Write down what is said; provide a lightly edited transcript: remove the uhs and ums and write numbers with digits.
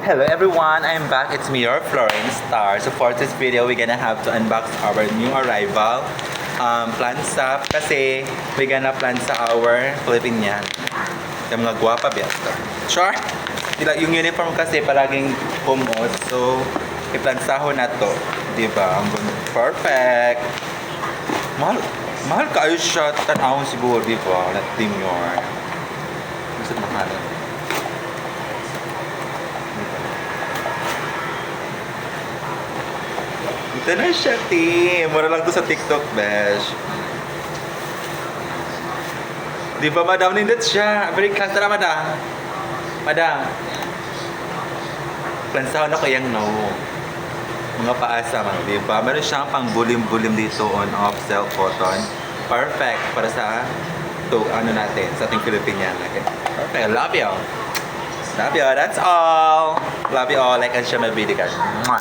Hello everyone, I'm back. It's me, your Florence Star. So for this video, we're gonna have to unbox our new arrival, Plansa. Kasi we're gonna plansa our Filipinian. Yung mga guwapa, biyasta. Sure? Yung uniform kasi palaging humos. So, iplansaho na to. Diba? Ang perfect. Mahal kayo siya. Tanawon siguro, diba? Not team your. Gusto mahalan. Ito na siya, team. Mura lang to sa TikTok, besh. Di ba, madam? Nindot siya. Very class. Tara, madam. Madam. Plansahan ako yung no. Mga paasa, mga di ba? Meron siyang pang bulim-bulim dito on off silk cotton. Perfect para sa to ano natin, sa ating Filipinian. Okay. Perfect. Love you. Love you. That's all. Love you all. Like and share my video, guys. Mwah.